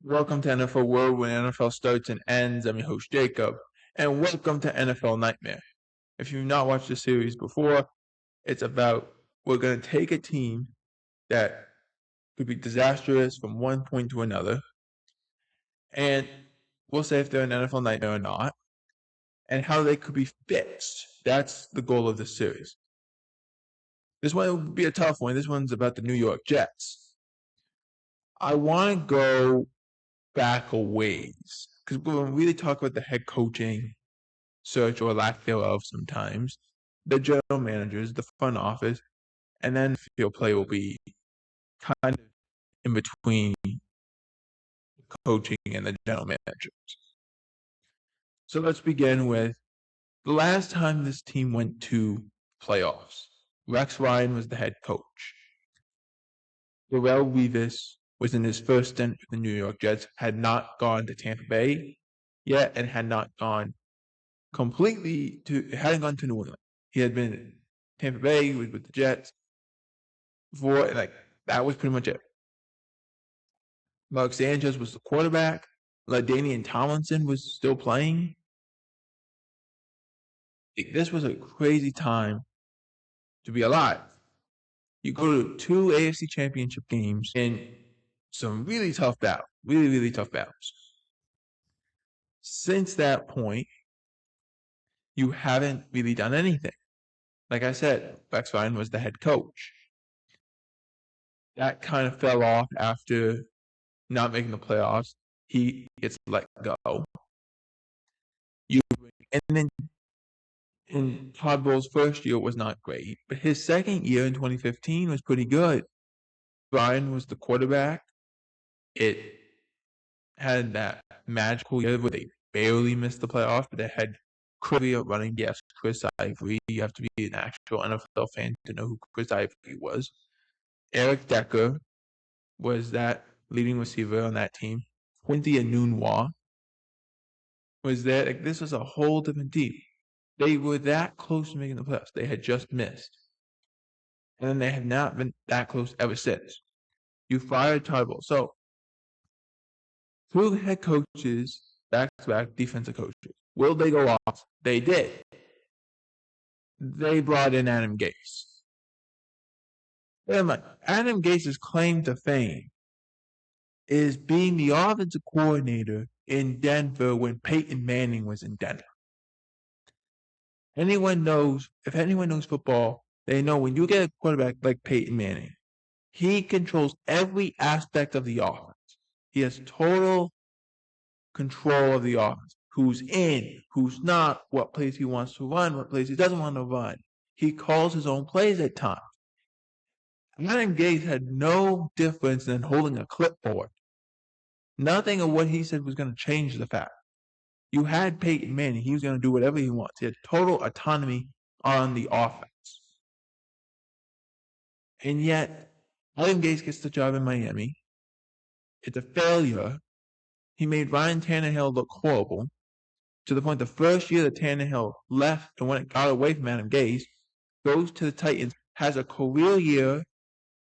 Welcome to NFL World, where NFL starts and ends. I'm your host, Jacob, and welcome to NFL Nightmare. If you've not watched this series before, it's about we're going to take a team that could be disastrous from one point to another, and we'll say if they're an NFL Nightmare or not, and how they could be fixed. That's the goal of this series. This one will be a tough one. This one's about the New York Jets. I want to go back a ways because when we really talk about the head coaching search or lack thereof sometimes, the general managers, the front office, and then field play will be kind of in between coaching and the general managers. So let's begin with the last time this team went to playoffs. Rex Ryan was the head coach. Darrelle Revis was in his first stint with the New York Jets, had not gone to Tampa Bay yet, and had not gone hadn't gone to New England. He had been in Tampa Bay, he was with the Jets before, and that was pretty much it. Mark Sanchez was the quarterback. LaDainian Tomlinson was still playing. This was a crazy time to be alive. You go to 2 AFC championship games and some really tough battles, really tough battles. Since that point, you haven't really done anything. Like I said, Rex Ryan was the head coach. That kind of fell off after not making the playoffs. He gets let go. And Todd Bowles' first year was not great, but his second year in 2015 was pretty good. Ryan was the quarterback. It had that magical year where they barely missed the playoffs, but they had career running. Yes, Chris Ivory. You have to be an actual NFL fan to know who Chris Ivory was. Eric Decker was that leading receiver on that team. Quincy Enunwa was there. This was a whole different team. They were that close to making the playoffs. They had just missed. And then they have not been that close ever since. You fired Todd Bowles. So, 2 head coaches, back-to-back defensive coaches. Will they go off? They did. They brought in Adam Gase. Adam Gase's claim to fame is being the offensive coordinator in Denver when Peyton Manning was in Denver. If anyone knows football, they know when you get a quarterback like Peyton Manning, he controls every aspect of the offense. He has total control of the offense. Who's in, who's not, what plays he wants to run, what plays he doesn't want to run. He calls his own plays at times. Adam Gase had no difference than holding a clipboard. Nothing of what he said was going to change the fact. You had Peyton Manning. He was going to do whatever he wants. He had total autonomy on the offense. And yet, Adam Gase gets the job in Miami. It's a failure. He made Ryan Tannehill look horrible to the point the first year that Tannehill left and when it got away from Adam Gase, goes to the Titans, has a career year,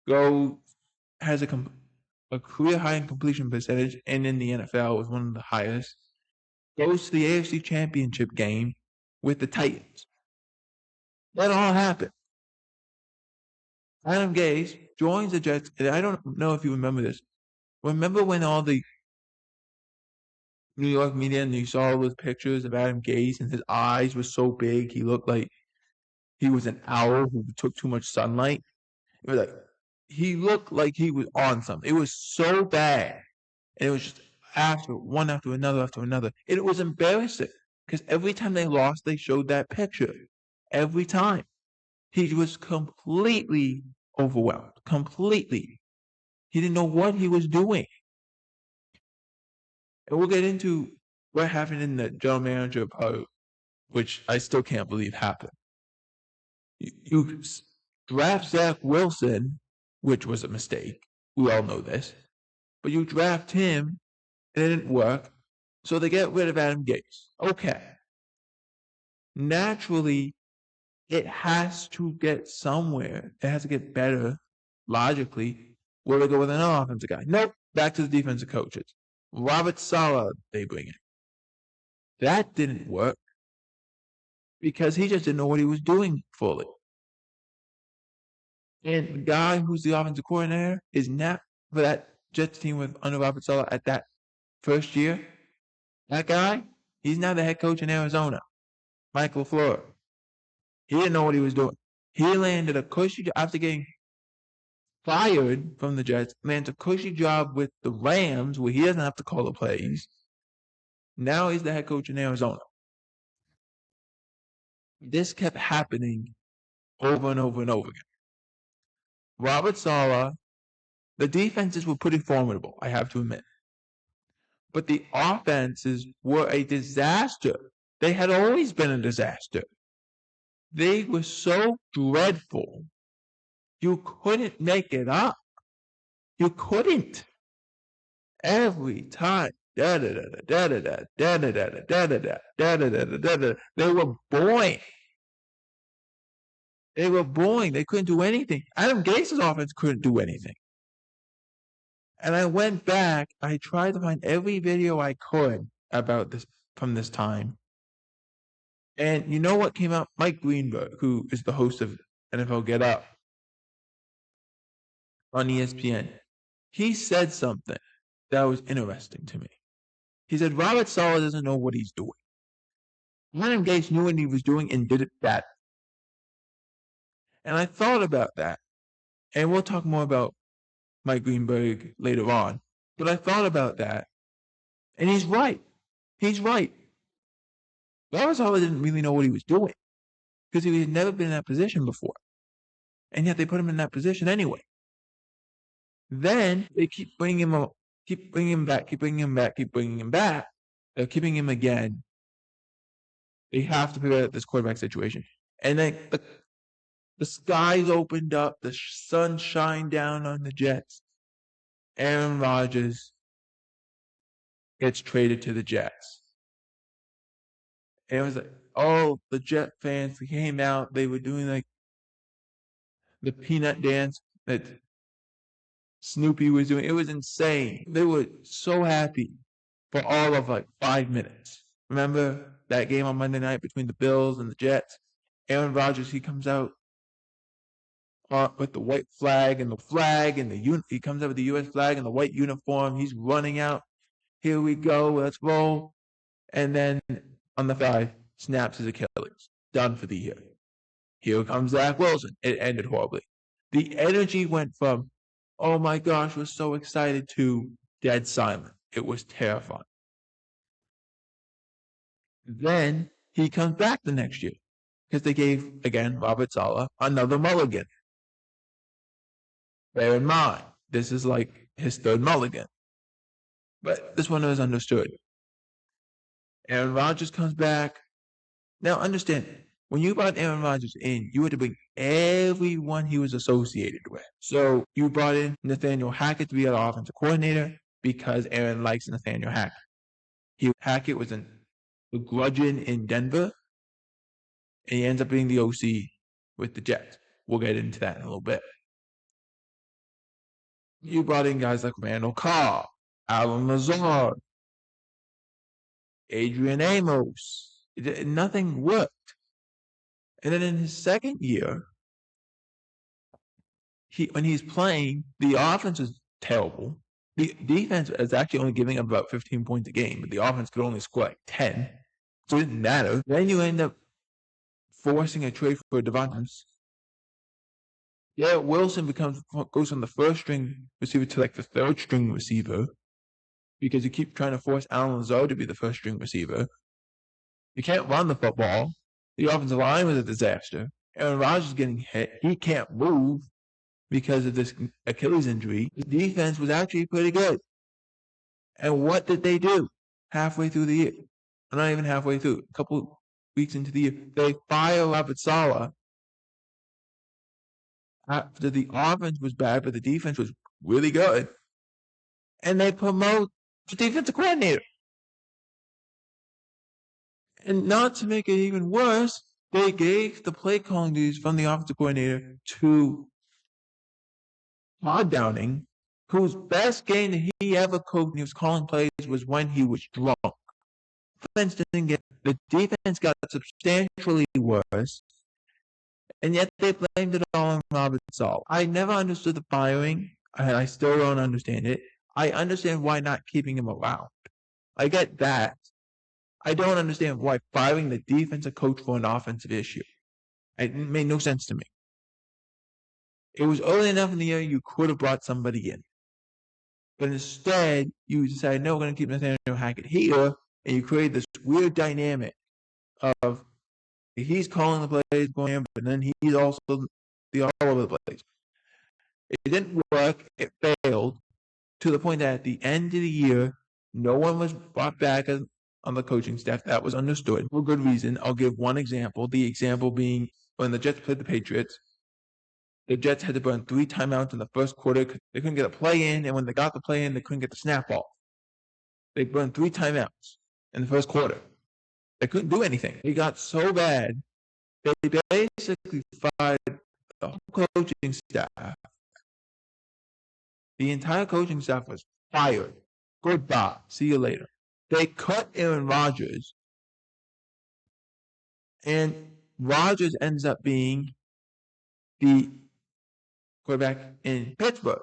has a career high in completion percentage, and in the NFL was one of the highest. Goes to the AFC Championship game with the Titans. That all happened. Adam Gase joins the Jets, and I don't know if you remember this. Remember when all the New York media and you saw those pictures of Adam Gase and his eyes were so big, he looked like he was an owl who took too much sunlight? It was he looked like he was on something. It was so bad. And it was just one after another. It was embarrassing because every time they lost, they showed that picture. Every time. He was completely overwhelmed. Completely. He didn't know what he was doing. And we'll get into what happened in the general manager part, which I still can't believe happened. You draft Zach Wilson, which was a mistake. We all know this. But you draft him, and it didn't work. So they get rid of Adam Gase. Okay. Naturally, it has to get somewhere. It has to get better, logically. Where they go with another offensive guy? Nope. Back to the defensive coaches. Robert Saleh, they bring in. That didn't work because he just didn't know what he was doing fully. And the guy who's the offensive coordinator is not for that Jets team with under Robert Saleh at that first year. That guy, he's now the head coach in Arizona, Mike LaFleur. He didn't know what he was doing. He landed a cushy job after getting fired from the Jets, lands a cushy job with the Rams where he doesn't have to call the plays. Now he's the head coach in Arizona. This kept happening over and over and over again. Robert Saleh, the defenses were pretty formidable, I have to admit. But the offenses were a disaster. They had always been a disaster. They were so dreadful. You couldn't make it up. You couldn't. Every time. They were boring. They were boring. They couldn't do anything. Adam Gase's offense couldn't do anything. And I went back. I tried to find every video I could about this from this time. And you know what came out? Mike Greenberg, who is the host of NFL Get Up on ESPN, he said something that was interesting to me. He said, Robert Saleh doesn't know what he's doing. Adam Gase knew what he was doing and did it bad. And I thought about that. And we'll talk more about Mike Greenberg later on. But I thought about that. And he's right. He's right. Robert Saleh didn't really know what he was doing because he had never been in that position before. And yet they put him in that position anyway. Then they keep bringing him up, keep bringing him back. They're keeping him again. They have to figure out this quarterback situation. And then the skies opened up. The sun shined down on the Jets. Aaron Rodgers gets traded to the Jets. And it was like, oh, the Jet fans came out. They were doing like the peanut dance that Snoopy was doing. It was insane. They were so happy for all of like 5 minutes. Remember that game on Monday night between the Bills and the Jets? Aaron Rodgers, he comes out with the white flag and he comes out with the U.S. flag and the white uniform. He's running out. Here we go. Let's roll. And then on the 5, snaps his Achilles. Done for the year. Here comes Zach Wilson. It ended horribly. The energy went from, oh my gosh, we're so excited, to dead silent. It was terrifying. Then he comes back the next year because they gave, again, Robert Saleh another mulligan. Bear in mind, this is like his third mulligan. But this one was understood. Aaron Rodgers comes back. Now understand, when you brought Aaron Rodgers in, you had to bring everyone he was associated with. So you brought in Nathaniel Hackett to be our offensive coordinator because Aaron likes Nathaniel Hackett. Hackett was a bludgeon in Denver, and he ends up being the OC with the Jets. We'll get into that in a little bit. You brought in guys like Randall Cobb, Alan Lazard, Adrian Amos. Nothing worked. And then in his second year, when he's playing, the offense is terrible. The defense is actually only giving up about 15 points a game, but the offense could only score like 10. So it didn't matter. Then you end up forcing a trade for Devontae. Yeah, Wilson goes from the first string receiver to like the third string receiver because you keep trying to force Alan Lazard to be the first string receiver. You can't run the football. The offensive line was a disaster. Aaron Rodgers is getting hit. He can't move because of this Achilles injury. The defense was actually pretty good. And what did they do halfway through the year? Not even halfway through. A couple weeks into the year, they fire Robert Saleh after the offense was bad, but the defense was really good. And they promote the defensive coordinator. And not to make it even worse, they gave the play calling duties from the offensive coordinator to Todd Downing, whose best game that he ever coached when he was calling plays was when he was drunk. The defense got substantially worse, and yet they blamed it all on Robert Saleh. I never understood the firing, and I still don't understand it. I understand why not keeping him around. I get that. I don't understand why firing the defensive coach for an offensive issue. It made no sense to me. It was early enough in the year you could have brought somebody in. But instead, you decided, no, we're going to keep Nathaniel Hackett here, and you create this weird dynamic of he's calling the plays, going in, but then he's also all over the place. It didn't work. It failed to the point that at the end of the year, no one was brought back on the coaching staff. That was understood for good reason. I'll give one example. The example being when the Jets played the Patriots, the Jets had to burn 3 timeouts in the first quarter. They couldn't get a play in, and when they got the play in, they couldn't get the snap off. They burned 3 timeouts in the first quarter. They couldn't do anything. It got so bad, they basically fired the whole coaching staff. The entire coaching staff was fired. Goodbye. See you later. They cut Aaron Rodgers, and Rodgers ends up being the quarterback in Pittsburgh.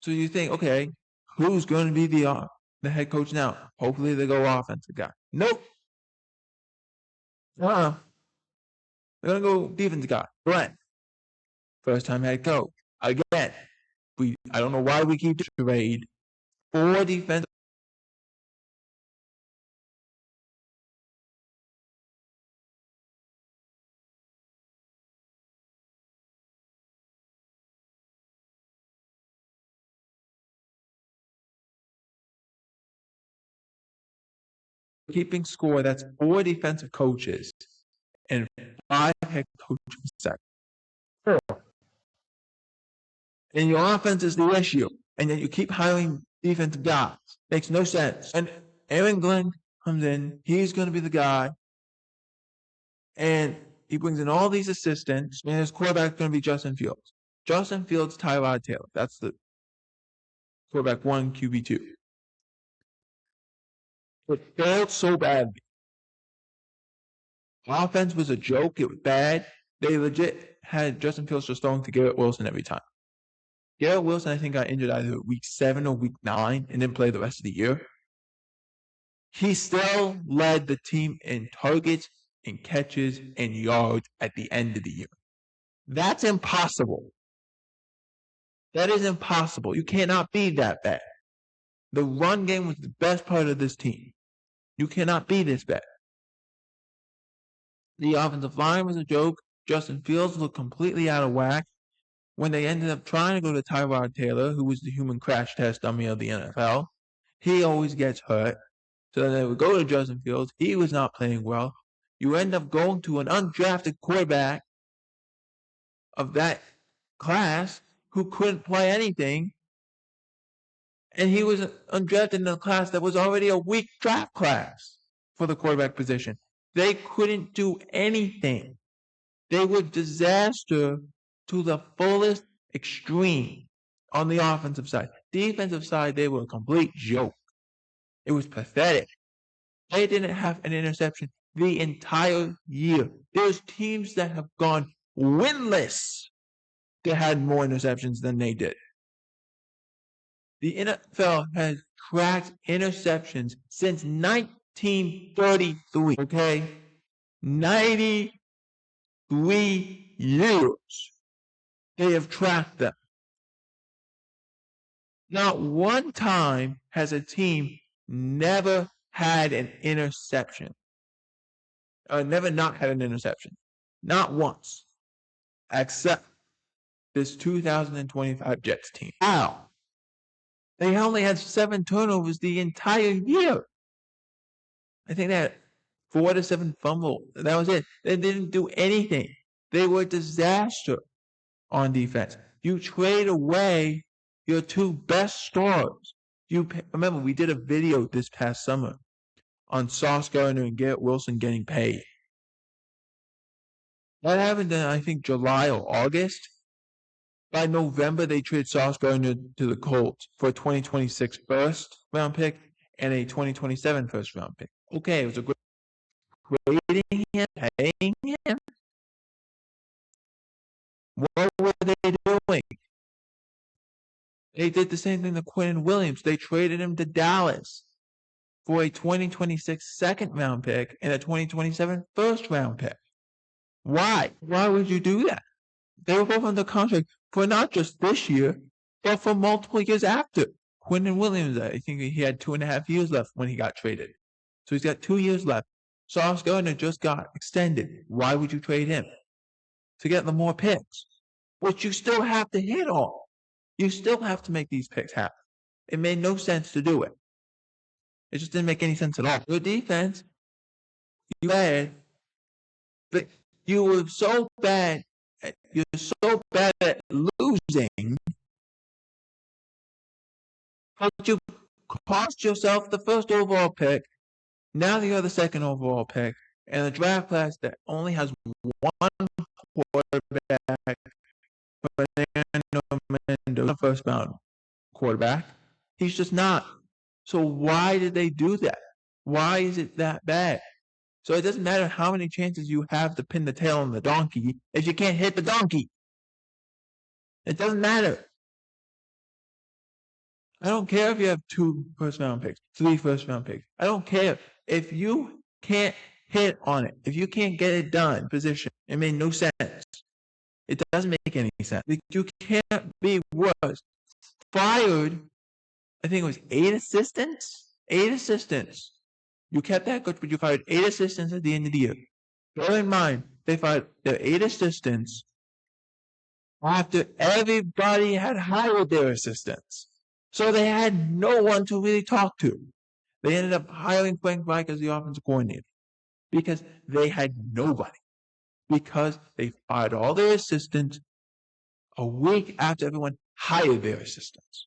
So you think, okay, who's going to be the head coach now? Hopefully they go offensive guy. Nope. They're going to go defensive guy. Glenn. First time head coach. Again, I don't know why we keep the trade for defense. Keeping score, that's 4 defensive coaches and 5 head coaching staff. And your offense is the issue. And then you keep hiring defensive guys. Makes no sense. And Aaron Glenn comes in. He's going to be the guy. And he brings in all these assistants. And his quarterback's going to be Justin Fields. Justin Fields, Tyrod Taylor. That's the quarterback 1, QB 2. It failed so badly. Offense was a joke. It was bad. They legit had Justin Fields just throwing to Garrett Wilson every time. Garrett Wilson, I think, got injured either week 7 or week 9 and didn't play the rest of the year. He still led the team in targets and catches and yards at the end of the year. That's impossible. That is impossible. You cannot be that bad. The run game was the best part of this team. You cannot be this bad. The offensive line was a joke. Justin Fields looked completely out of whack. When they ended up trying to go to Tyrod Taylor, who was the human crash test dummy of the NFL, he always gets hurt. So then they would go to Justin Fields. He was not playing well. You end up going to an undrafted quarterback of that class who couldn't play anything. And he was undrafted in a class that was already a weak draft class for the quarterback position. They couldn't do anything. They were disaster to the fullest extreme on the offensive side. Defensive side, they were a complete joke. It was pathetic. They didn't have an interception the entire year. There's teams that have gone winless that had more interceptions than they did. The NFL has tracked interceptions since 1933, okay? 93 years. They have tracked them. Not one time has a team never had an interception. Never not had an interception. Not once. Except this 2025 Jets team. Wow. They only had 7 turnovers the entire year. I think they had 4 to 7 fumbles. That was it. They didn't do anything. They were a disaster on defense. You trade away your 2 best stars. Remember, we did a video this past summer on Sauce Gardner and Garrett Wilson getting paid. That happened in, I think, July or August. By November, they traded Sauce Gardner to the Colts for a 2026 first-round pick and a 2027 first-round pick. Okay, it was a great trading him, paying him. What were they doing? They did the same thing to Quinn Williams. They traded him to Dallas for a 2026 second-round pick and a 2027 first-round pick. Why? Why would you do that? They were both under contract for not just this year, but for multiple years after. Quinn Williams, I think he had 2.5 years left when he got traded. So he's got 2 years left. Sauce Gardner just got extended. Why would you trade him? To get the more picks, which you still have to hit on. You still have to make these picks happen. It made no sense to do it. It just didn't make any sense at all. Your defense, you had, but you were so bad. You're so bad at losing, but you cost yourself the first overall pick. Now you have the second overall pick, and a draft class that only has one quarterback, the first round quarterback. He's just not. So why did they do that? Why is it that bad? So it doesn't matter how many chances you have to pin the tail on the donkey if you can't hit the donkey. It doesn't matter. I don't care if you have 2 first-round picks, 3 first-round picks. I don't care. If you can't hit on it, if you can't get it done, position, it made no sense. It doesn't make any sense. You can't be worse. Fired, I think it was 8 assistants? 8 assistants. You kept that coach, but you fired 8 assistants at the end of the year. Bear in mind, they fired their 8 assistants after everybody had hired their assistants. So they had no one to really talk to. They ended up hiring Frank Reich as the offensive coordinator because they had nobody. Because they fired all their assistants a week after everyone hired their assistants.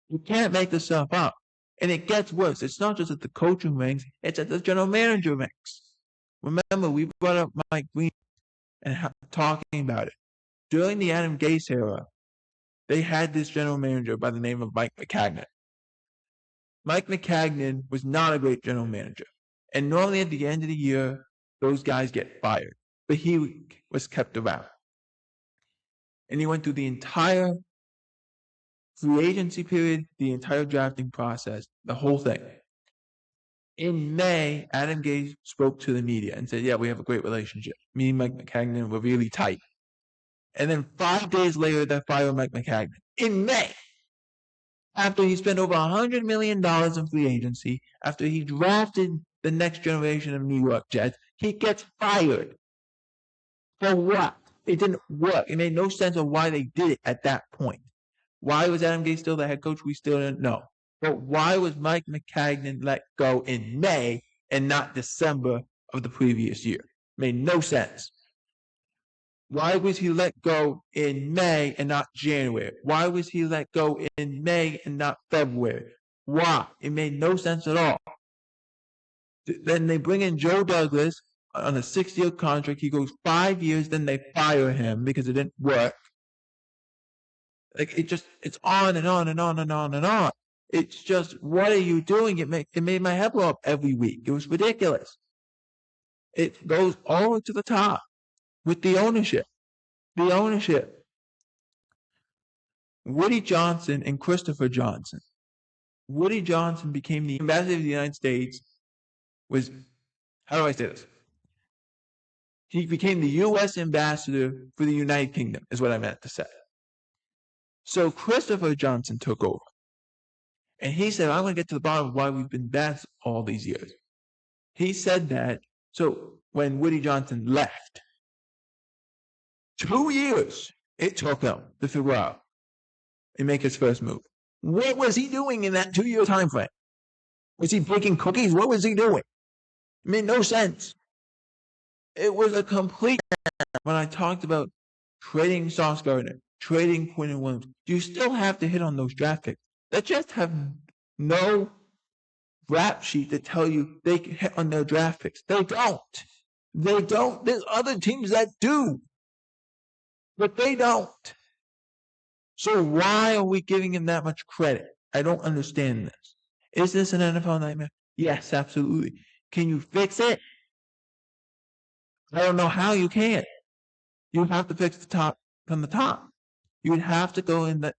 You can't make this stuff up. And it gets worse. It's not just at the coaching ranks, it's at the general manager ranks. Remember, we brought up Mike Green and talking about it. During the Adam Gase era, they had this general manager by the name of Mike McCagnan. Mike McCagnan was not a great general manager. And normally at the end of the year, those guys get fired. But he was kept around. And he went through the entire free agency period, the entire drafting process, the whole thing. In May, Adam Gase spoke to the media and said, yeah, we have a great relationship. Me and Mike McCagnan were really tight. And then 5 days later, they fired Mike McCagnan. In May, after he spent over $100 million in free agency, after he drafted the next generation of New York Jets, he gets fired. For what? It didn't work. It made no sense of why they did it at that point. Why was Adam Gase still the head coach? We still didn't know. But why was Mike McCagnan let go in May and not December of the previous year? Made no sense. Why was he let go in May and not January? Why was he let go in May and not February? Why? It made no sense at all. Then they bring in Joe Douglas on a 6-year contract. He goes 5 years, then they fire him because it didn't work. Like it's on and on and on and on and on. It's just, what are you doing? It made my head blow up every week. It was ridiculous. It goes all the way to the top with the ownership. The ownership. Woody Johnson and Christopher Johnson. Woody Johnson became the ambassador of the United States. How do I say this? He became the U.S. ambassador for the United Kingdom, is what I meant to say. So Christopher Johnson took over. And he said, I'm going to get to the bottom of why we've been bad all these years. He said that, so when Woody Johnson left, 2 years it took him to figure out and make his first move. What was he doing in that 2-year time frame? Was he baking cookies? What was he doing? It made no sense. It was a complete when I talked about trading Sauce Gardner, trading Quinn Williams. You still have to hit on those draft picks. They just have no rap sheet to tell you they can hit on their draft picks. They don't. They don't. There's other teams that do. But they don't. So why are we giving him that much credit? I don't understand this. Is this an NFL nightmare? Yes, absolutely. Can you fix it? I don't know how you can. You have to fix the top from the top. You would have to go in that,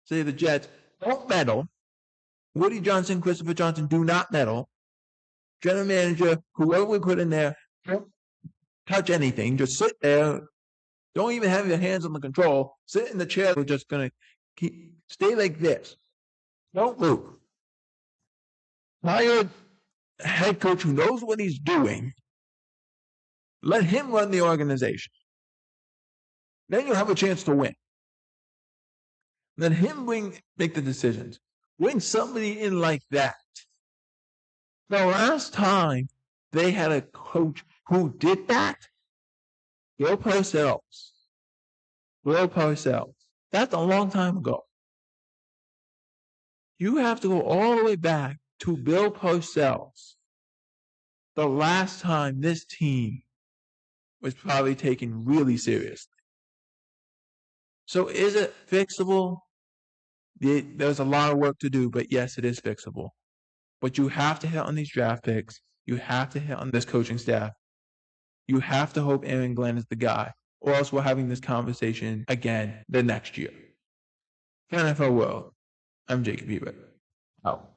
say the Jets, don't meddle. Woody Johnson, Christopher Johnson, do not meddle. General manager, whoever we put in there, don't touch anything. Just sit there. Don't even have your hands on the control. Sit in the chair. We're just going to stay like this. Don't move. Hire a head coach who knows what he's doing. Let him run the organization. Then you'll have a chance to win. Let him make the decisions. Bring somebody in like that. The last time they had a coach who did that, Bill Parcells. That's a long time ago. You have to go all the way back to Bill Parcells. The last time this team was probably taken really seriously. So is it fixable? There's a lot of work to do, but yes, it is fixable. But you have to hit on these draft picks. You have to hit on this coaching staff. You have to hope Aaron Glenn is the guy, or else we're having this conversation again the next year. For NFL World, I'm Jacob Hebert. Out.